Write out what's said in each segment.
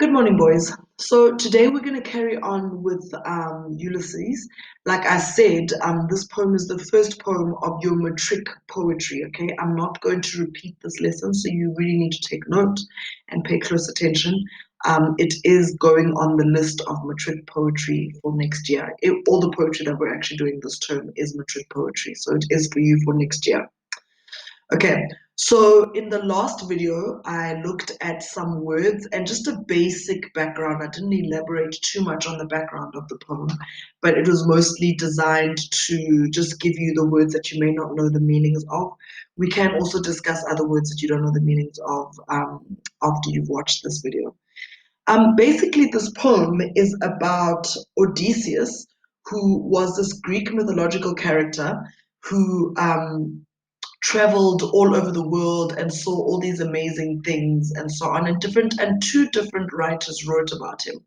Good morning, boys. So today we're going to carry on with Ulysses. Like I said, this poem is the first poem of your matric poetry. Okay, I'm not going to repeat this lesson, so you really need to take note and pay close attention. It is going on the list of matric poetry for next year. All the poetry that we're actually doing this term is matric poetry, so it is for you for next year. Okay, so in the last video, I looked at some words and just a basic background. I didn't elaborate too much on the background of the poem, but it was mostly designed to just give you the words that you may not know the meanings of. We can also discuss other words that you don't know the meanings of after you've watched this video. Basically, this poem is about Odysseus, who was this Greek mythological character who traveled all over the world and saw all these amazing things and so on. And two different writers wrote about him.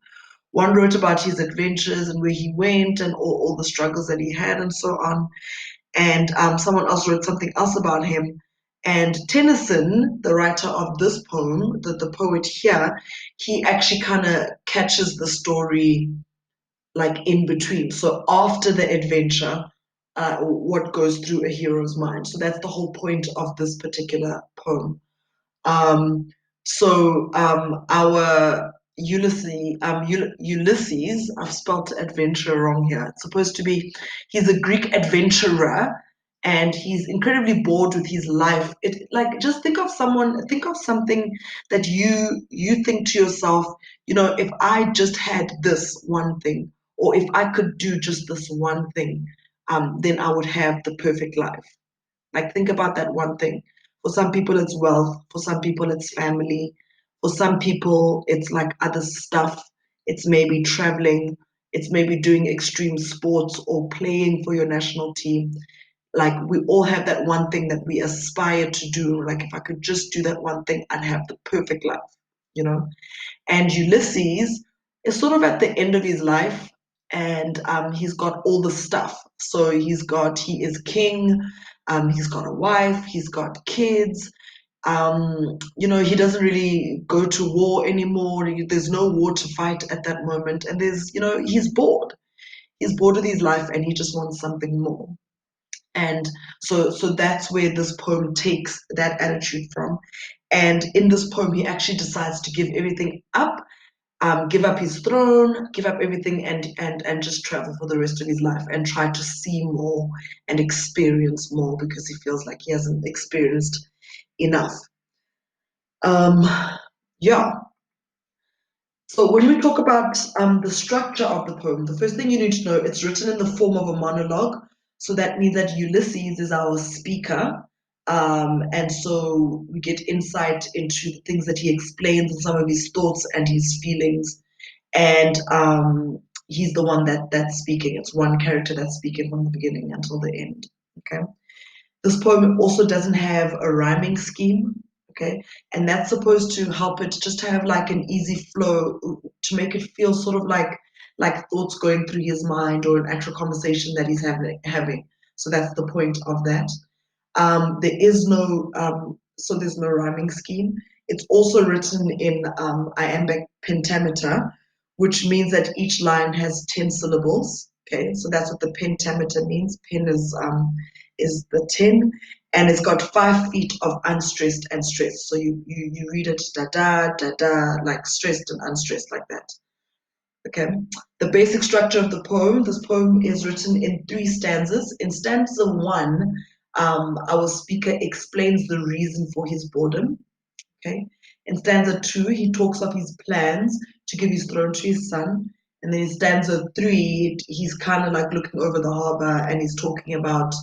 One wrote about his adventures and where he went and all the struggles that he had and so on. And someone else wrote something else about him. And Tennyson, the writer of this poem, the poet here, he actually kind of catches the story like in between. So after the adventure, what goes through a hero's mind. So that's the whole point of this particular poem. Um, our Ulysses, I've spelled adventure wrong here. It's supposed to be, he's a Greek adventurer and he's incredibly bored with his life. It like just think of something that you think to yourself, if I just had this one thing, or if I could do just this one thing, then I would have the perfect life. Like, think about that one thing. For some people, it's wealth. For some people, it's family. For some people, it's like other stuff. It's maybe traveling. It's maybe doing extreme sports or playing for your national team. Like, we all have that one thing that we aspire to do. Like, if I could just do that one thing, I'd have the perfect life, you know? And Ulysses is sort of at the end of his life, and he's got all the stuff. So he is king, he's got a wife, he's got kids. He doesn't really go to war anymore. There's no war to fight at that moment, and he's bored. He's bored with his life, and he just wants something more. And so that's where this poem takes that attitude from. And in this poem, he actually decides to give everything up, give up his throne, give up everything, and just travel for the rest of his life and try to see more and experience more because he feels like he hasn't experienced enough. Um, yeah. So when we talk about the structure of the poem, the first thing you need to know, it's written in the form of a monologue. So that means that Ulysses is our speaker. And so we get insight into the things that he explains and some of his thoughts and his feelings. And he's the one that's speaking. It's one character that's speaking from the beginning until the end. Okay. This poem also doesn't have a rhyming scheme, okay? And that's supposed to help it just to have like an easy flow, to make it feel sort of like thoughts going through his mind or an actual conversation that he's having. So that's the point of that. There's no rhyming scheme. It's also written in iambic pentameter, which means that each line has 10 syllables. Okay, so that's what the pentameter means. Pen is the 10, and it's got 5 feet of unstressed and stressed. So you read it da da da da, like stressed and unstressed, like that. Okay. The basic structure of the poem. This poem is written in 3 stanzas. In stanza 1, our speaker explains the reason for his boredom. Okay. In stanza 2, he talks of his plans to give his throne to his son. And then in stanza 3, he's kind of like looking over the harbor and he's talking about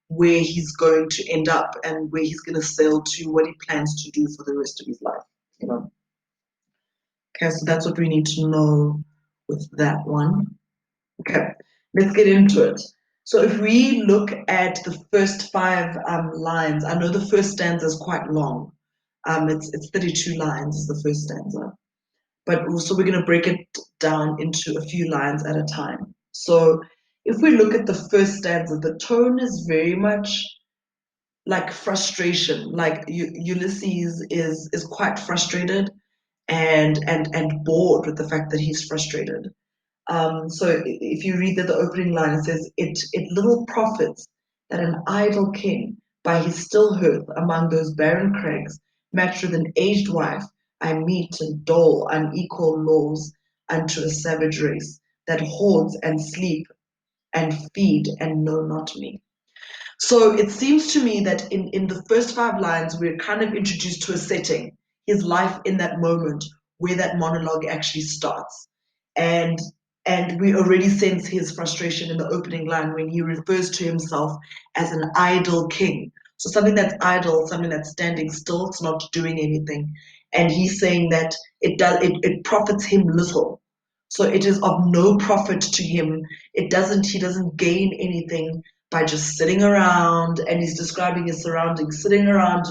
where he's going to end up and where he's going to sail to, what he plans to do for the rest of his life. You know. Okay, so that's what we need to know with that one. Okay, let's get into it. So if we look at the first 5 lines, I know the first stanza is quite long. It's 32 lines is the first stanza. But also we're going to break it down into a few lines at a time. So if we look at the first stanza, the tone is very much like frustration. Like Ulysses is quite frustrated, and bored with the fact that he's frustrated. So if you read the opening line, it says, it little profits that an idle king, by his still hearth among those barren crags, matched with an aged wife, I meet and dole unequal laws unto a savage race that hoards and sleep and feed and know not me. So it seems to me that in the first five lines, we're kind of introduced to a setting, his life in that moment where that monologue actually starts. And and we already sense his frustration in the opening line when he refers to himself as an idle king. So something that's idle, something that's standing still, it's not doing anything. And he's saying that it profits him little. So it is of no profit to him. He doesn't gain anything by just sitting around, and he's describing his surroundings, sitting around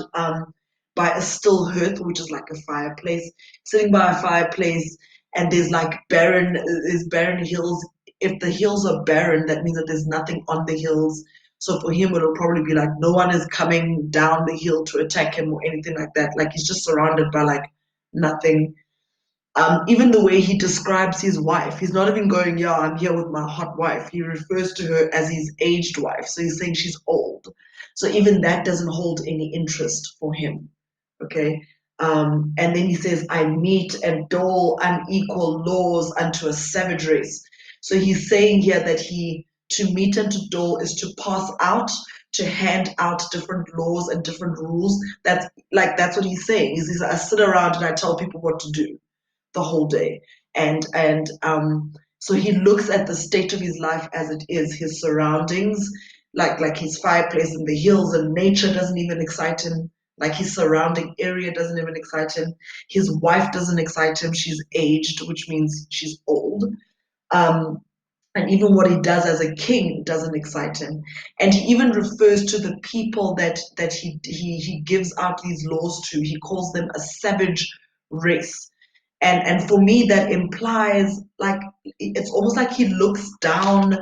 by a still hearth, which is like a fireplace, sitting by a fireplace, and there's barren hills. If the hills are barren, that means that there's nothing on the hills. So for him, it'll probably be like no one is coming down the hill to attack him or anything like that. Like he's just surrounded by like nothing. Even the way he describes his wife, he's not even going, yeah, I'm here with my hot wife. He refers to her as his aged wife. So he's saying she's old. So even that doesn't hold any interest for him. Okay. And then he says, I meet and dole unequal laws unto a savage race. So he's saying here that to meet and to dole is to pass out, to hand out different laws and different rules. That's what he's saying. He's I sit around and I tell people what to do the whole day. And so he looks at the state of his life as it is, his surroundings, like his fireplace and the hills and nature doesn't even excite him. Like his surrounding area doesn't even excite him. His wife doesn't excite him. She's aged, which means she's old. Um, and even what he does as a king doesn't excite him. And he even refers to the people that he gives out these laws to. He calls them a savage race. And for me that implies, like, it's almost like he looks down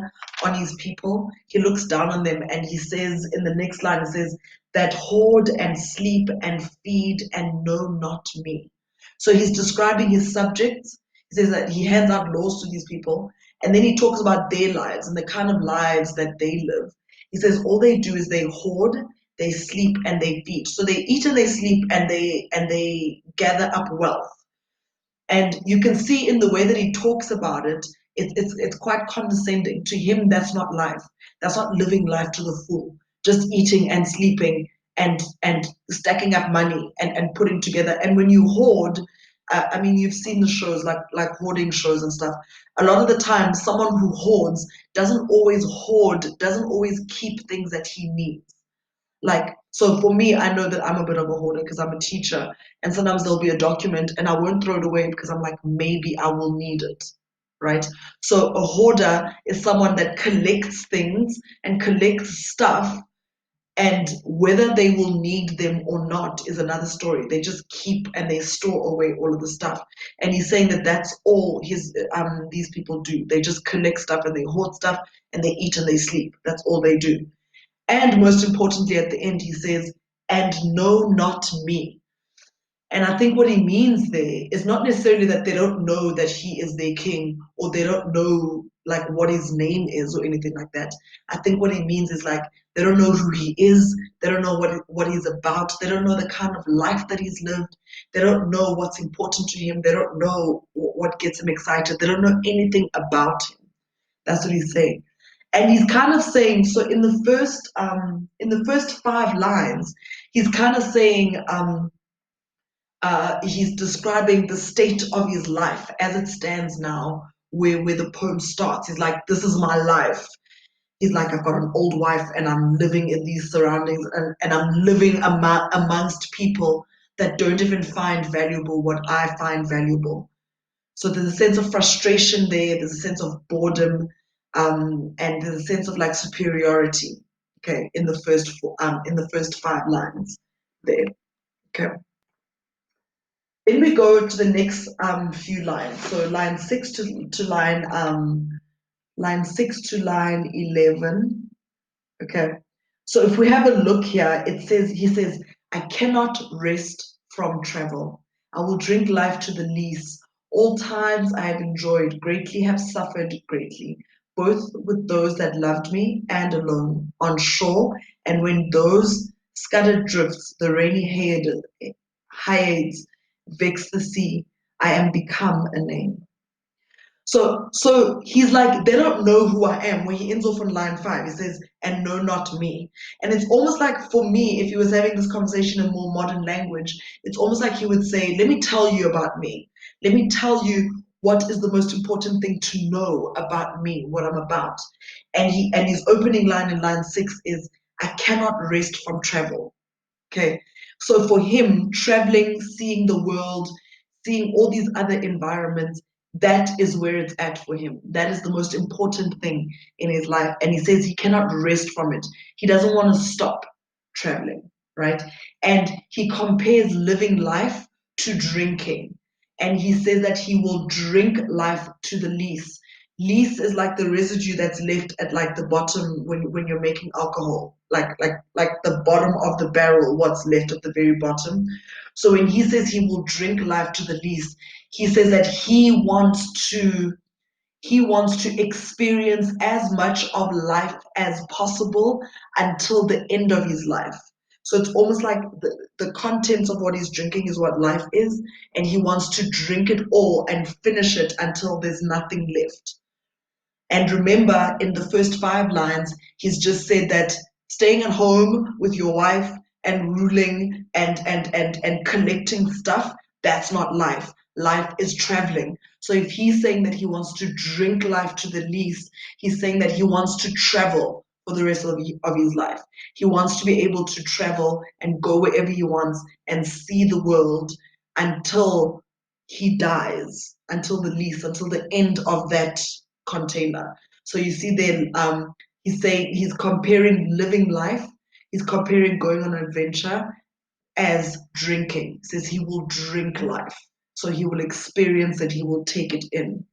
on his people. He looks down on them, and he says in the next line, it says that hoard and sleep and feed and know not me. So he's describing his subjects. He says that he hands out laws to these people, and then he talks about their lives and the kind of lives that they live. He says all they do is they hoard, they sleep, and they feed. So they eat and they sleep, and they gather up wealth. And you can see in the way that he talks about it, it's quite condescending. To him, that's not life. That's not living life to the full. Just eating and sleeping and stacking up money and putting together. And when you hoard, I mean, you've seen the shows like hoarding shows and stuff. A lot of the time, someone who hoards doesn't always keep things that he needs. Like, so for me, I know that I'm a bit of a hoarder because I'm a teacher, and sometimes there'll be a document and I won't throw it away because I'm like, maybe I will need it, right? So a hoarder is someone that collects things and collects stuff, and whether they will need them or not is another story. They just keep and they store away all of the stuff. And he's saying that that's all these people do. They just collect stuff and they hoard stuff and they eat and they sleep. That's all they do. And most importantly, at the end, he says, and know not me. And I think what he means there is not necessarily that they don't know that he is their king, or they don't know like what his name is or anything like that. I think what he means is like they don't know who he is, they don't know what he's about, they don't know the kind of life that he's lived, they don't know what's important to him, they don't know what gets him excited, they don't know anything about him. That's what he's saying. And he's kind of saying, so in the first five lines, he's kind of saying, he's describing the state of his life as it stands now, where the poem starts. He's like, this is my life. He's like, I've got an old wife and I'm living in these surroundings, and I'm living amongst people that don't even find valuable what I find valuable. So there's a sense of frustration there, there's a sense of boredom, and there's a sense of like superiority, okay, in the first five lines there. Okay. Then we go to the next few lines. So line 6 to line 11. Okay. So if we have a look here, he says, I cannot rest from travel. I will drink life to the lees. All times I have enjoyed greatly, have suffered greatly, both with those that loved me and alone, on shore, and when those scattered drifts, the rainy hyades vex the sea, I am become a name. So he's like, they don't know who I am. When he ends off on line 5, he says, and no, not me. And it's almost like, for me, if he was having this conversation in more modern language, it's almost like he would say, let me tell you about me. Let me tell you what is the most important thing to know about me, what I'm about. And his opening line in line 6 is, I cannot rest from travel. Okay. So for him, traveling, seeing the world, seeing all these other environments, that is where it's at for him. That is the most important thing in his life. And he says he cannot rest from it. He doesn't want to stop traveling, right? And he compares living life to drinking. And he says that he will drink life to the least. Least is like the residue that's left at like the bottom when you're making alcohol, like the bottom of the barrel, what's left at the very bottom. So when he says he will drink life to the least, he says that he wants to experience as much of life as possible until the end of his life. So it's almost like the contents of what he's drinking is what life is, and he wants to drink it all and finish it until there's nothing left. And remember, in the first 5 lines, he's just said that staying at home with your wife and ruling and collecting stuff, that's not life. Life is traveling. So if he's saying that he wants to drink life to the least, he's saying that he wants to travel for the rest of his life. He wants to be able to travel and go wherever he wants and see the world until he dies, until the least, until the end of that container. So you see then he's saying he's comparing living life, he's comparing going on an adventure as drinking. He says he will drink life. So he will experience it, he will take it in.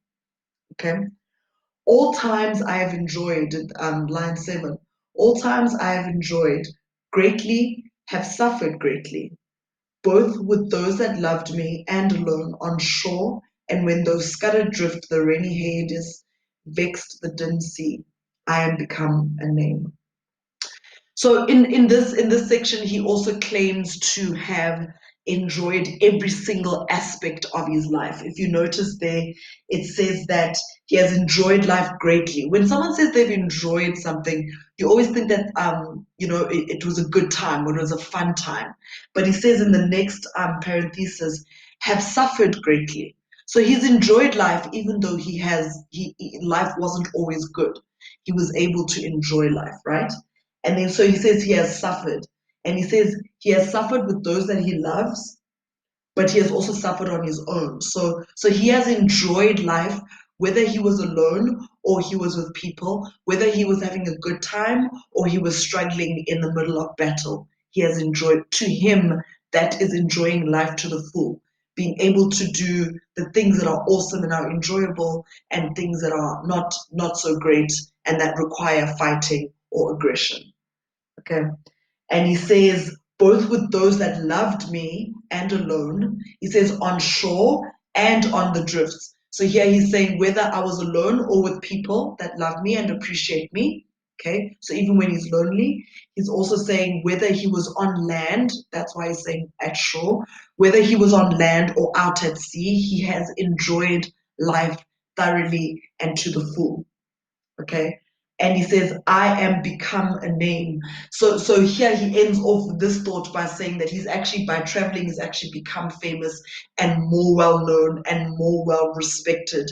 Okay. All times I have enjoyed, line 7, all times I have enjoyed greatly, have suffered greatly, both with those that loved me and alone on shore, and when those scattered drift the rainy Hades vexed the dim sea, I am become a name. So in this section, he also claims to have enjoyed every single aspect of his life. If you notice there, it says that he has enjoyed life greatly. When someone says they've enjoyed something, you always think that it was a good time or it was a fun time. But he says in the next parenthesis, have suffered greatly. So he's enjoyed life even though life wasn't always good. He was able to enjoy life, right? And then so he says he has suffered. And he says he has suffered with those that he loves, but he has also suffered on his own. So he has enjoyed life, whether he was alone or he was with people, whether he was having a good time or he was struggling in the middle of battle. He has enjoyed. To him, that is enjoying life to the full. Being able to do the things that are awesome and are enjoyable and things that are not so great and that require fighting or aggression. Okay. And he says, both with those that loved me and alone. He says, on shore and on the drifts. So here he's saying whether I was alone or with people that love me and appreciate me. Okay. So even when he's lonely, he's also saying whether he was on land, that's why he's saying at shore, whether he was on land or out at sea, he has enjoyed life thoroughly and to the full. Okay. And he says, I am become a name. So here he ends off this thought by saying that he's actually, by traveling, he's actually become famous and more well known and more well respected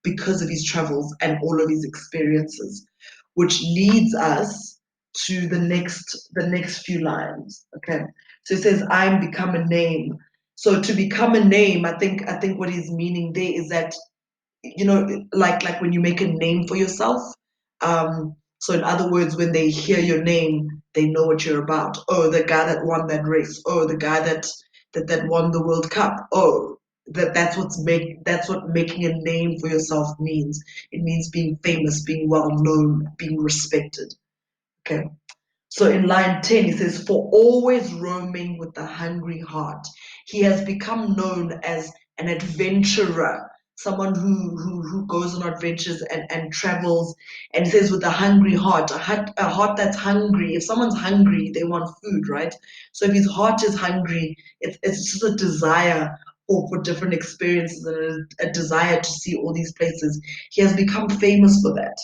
because of his travels and all of his experiences, which leads us to the next few lines. Okay. So he says, I'm become a name. So to become a name, I think what he's meaning there is that like when you make a name for yourself. So in other words, when they hear your name, they know what you're about. Oh, the guy that won that race. Oh, the guy that won the World Cup. Oh, that's what making a name for yourself means. It means being famous, being well known, being respected. Okay. So in line 10, he says, for always roaming with a hungry heart. he has become known as an adventurer, someone who goes on adventures and travels. And he says with a hungry heart, a heart that's hungry. If someone's hungry, they want food, right? So if his heart is hungry, it's just a desire for different experiences and a desire to see all these places. He has become famous for that.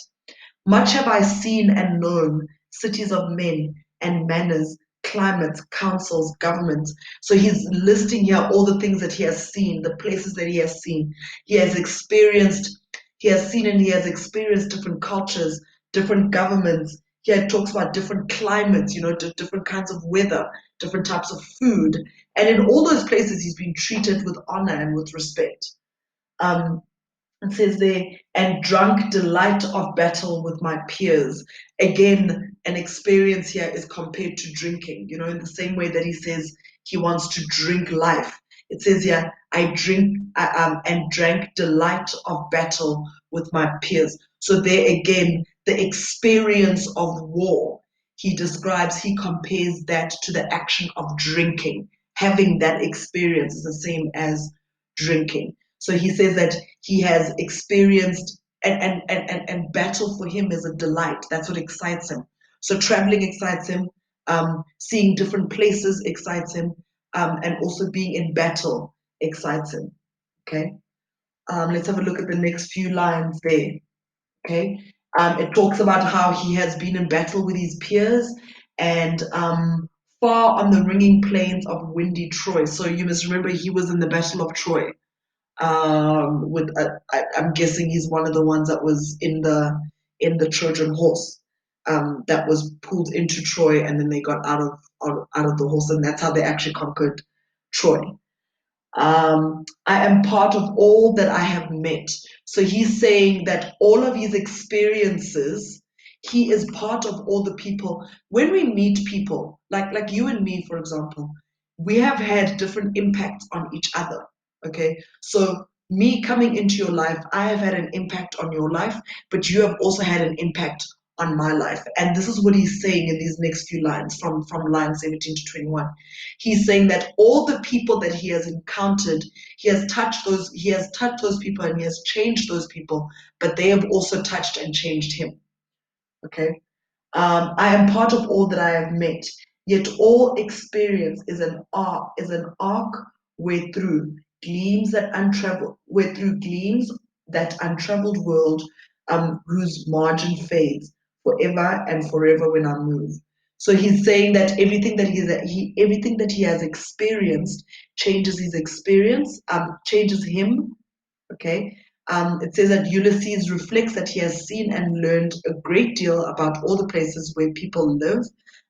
Much have I seen and known, cities of men and manners, climates, councils, governments. So he's listing here all the things that he has seen, the places that he has seen. He has experienced, he has seen and he has experienced different cultures, different governments. Here it talks about different climates, different kinds of weather, different types of food. And in all those places, he's been treated with honor and with respect. Um, it says there, and drunk delight of battle with my peers. Again, an experience here is compared to drinking, in the same way that he says he wants to drink life. It says here, and drank delight of battle with my peers. So there again, the experience of war, he compares that to the action of drinking. Having that experience is the same as drinking. So he says that he has experienced and battle for him is a delight. That's what excites him. So traveling excites him, seeing different places excites him, and also being in battle excites him. Okay. Let's have a look at the next few lines there. Okay. It talks about how he has been in battle with his peers and far on the ringing plains of windy Troy. So you must remember he was in the Battle of Troy. I'm guessing he's one of the ones that was in the Trojan horse, that was pulled into Troy, and then they got out of the horse, and that's how they actually conquered Troy. I am part of all that I have met. So he's saying that all of his experiences, he is part of all the people. When we meet people, like you and me, for example, we have had different impacts on each other. Okay. So me coming into your life, I have had an impact on your life, but you have also had an impact on my life. And this is what he's saying in these next few lines from line 17 to 21. He's saying that all the people that he has encountered, he has touched those people and he has changed those people, but they have also touched and changed him. Okay. I am part of all that I have met, yet all experience is an arc where through gleams that untraveled world, whose margin fades forever and forever when I move. So he's saying that everything that he has experienced changes his experience, changes him. Okay. It says that Ulysses reflects that he has seen and learned a great deal about all the places where people live,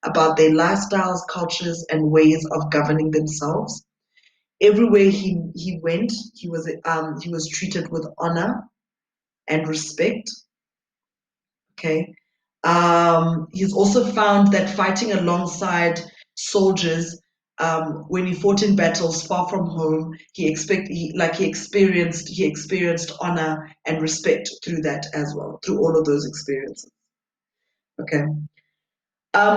about their lifestyles, cultures, and ways of governing themselves. Everywhere he went, he was treated with honor and respect. Okay. He's also found that fighting alongside soldiers, when he fought in battles far from home, he experienced honor and respect through that as well, through all of those experiences. Okay.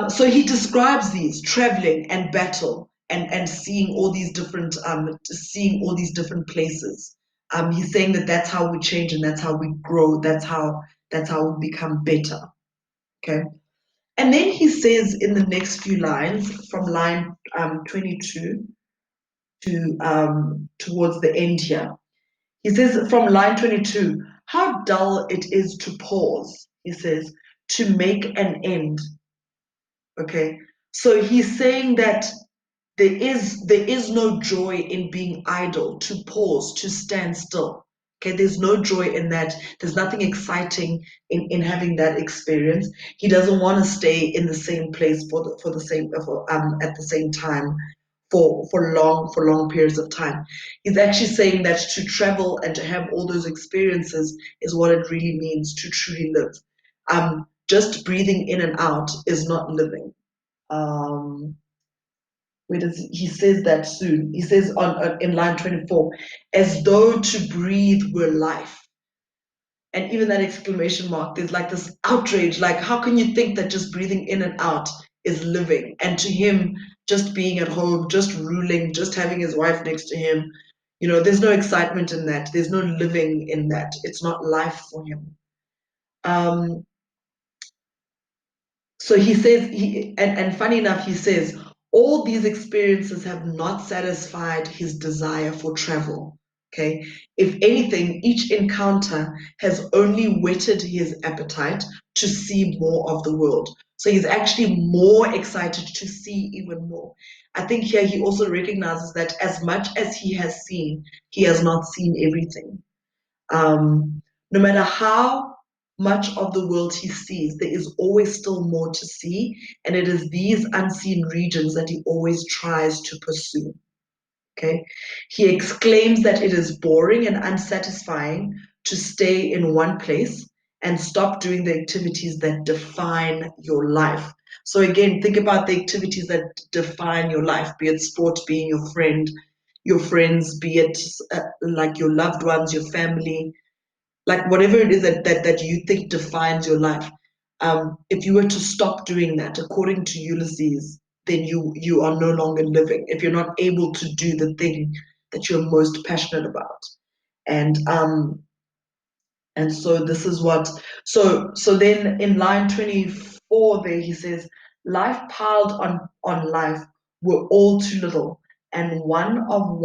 So he describes these traveling and battle and seeing all these different places. He's saying that that's how we change and that's how we grow. That's how we become better. Okay. And then he says in the next few lines, from line 22 to towards the end here, he says from line 22, how dull it is to pause, he says, to make an end. Okay. So he's saying that there is no joy in being idle, to pause, to stand still. Okay, there's no joy in that. There's nothing exciting in having that experience. He doesn't want to stay in the same place at the same time for long periods of time. He's actually saying that to travel and to have all those experiences is what it really means to truly live. Just breathing in and out is not living. Um, where does he says that soon? He says on in line 24, as though to breathe were life. And even that exclamation mark, there's like this outrage, like how can you think that just breathing in and out is living. And to him, just being at home, just ruling, just having his wife next to him, there's no excitement in that. There's no living in that. It's not life for him. Um, so he says, and funny enough, he says, all these experiences have not satisfied his desire for travel. Okay. If anything, each encounter has only whetted his appetite to see more of the world. So he's actually more excited to see even more. I think here he also recognizes that as much as he has seen, he has not seen everything. No matter how much of the world he sees, there is always still more to see, and it is these unseen regions that he always tries to pursue. Okay, he exclaims that it is boring and unsatisfying to stay in one place and stop doing the activities that define your life. So again, think about the activities that define your life, be it sport, being your friends, be it like your loved ones, your family, like whatever it is that you think defines your life. If you were to stop doing that, according to Ulysses, then you are no longer living. If you're not able to do the thing that you're most passionate about, and um, and so this is what. So then in line 24 there he says, life piled on life were all too little, and of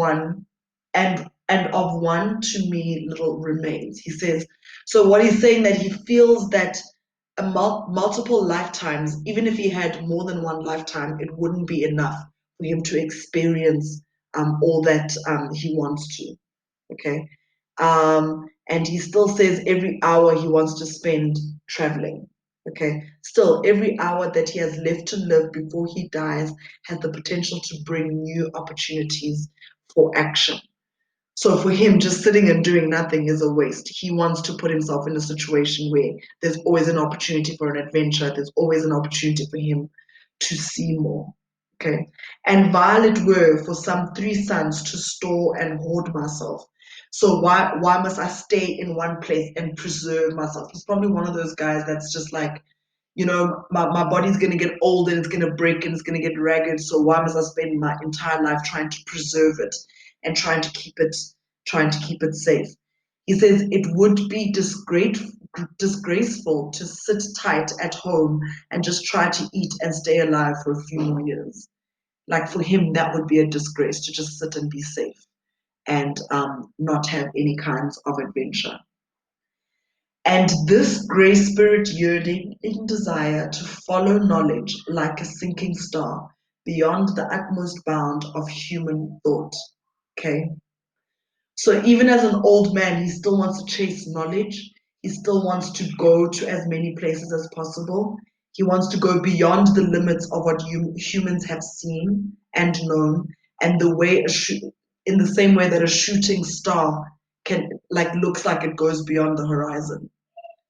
one to me little remains. He says, so what he's saying that he feels that multiple lifetimes, even if he had more than one lifetime, it wouldn't be enough for him to experience all that he wants to. Okay. And he still says every hour he wants to spend traveling. Okay. Still, every hour that he has left to live before he dies has the potential to bring new opportunities for action. So for him, just sitting and doing nothing is a waste. He wants to put himself in a situation where there's always an opportunity for an adventure. There's always an opportunity for him to see more. Okay. And while it were for some 3 suns to store and hoard myself. So why must I stay in one place and preserve myself? He's probably one of those guys that's just like, my body's gonna get old and it's gonna break and it's gonna get ragged. So why must I spend my entire life trying to preserve it and trying to keep it safe? He says it would be disgraceful to sit tight at home and just try to eat and stay alive for a few more years. Like for him, that would be a disgrace to just sit and be safe and not have any kinds of adventure. And this grey spirit yearning in desire to follow knowledge like a sinking star beyond the utmost bound of human thought. Okay. So even as an old man, he still wants to chase knowledge. He still wants to go to as many places as possible. He wants to go beyond the limits of what humans have seen and known, and in the same way that a shooting star can looks like it goes beyond the horizon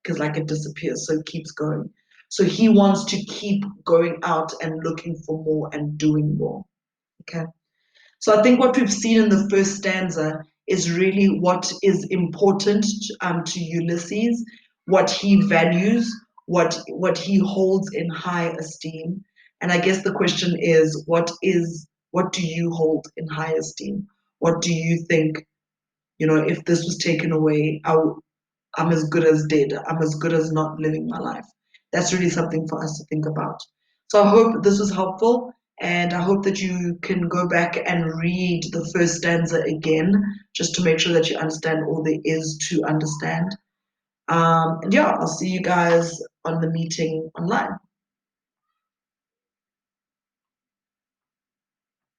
because it disappears, so it keeps going. So he wants to keep going out and looking for more and doing more. Okay. So I think what we've seen in the first stanza is really what is important to Ulysses, what he values, what he holds in high esteem. And I guess the question is, what do you hold in high esteem? What do you think, if this was taken away, I'm as good as dead. I'm as good as not living my life. That's really something for us to think about. So I hope this was helpful, and I hope that you can go back and read the first stanza again, just to make sure that you understand all there is to understand. And yeah, I'll see you guys on the meeting online.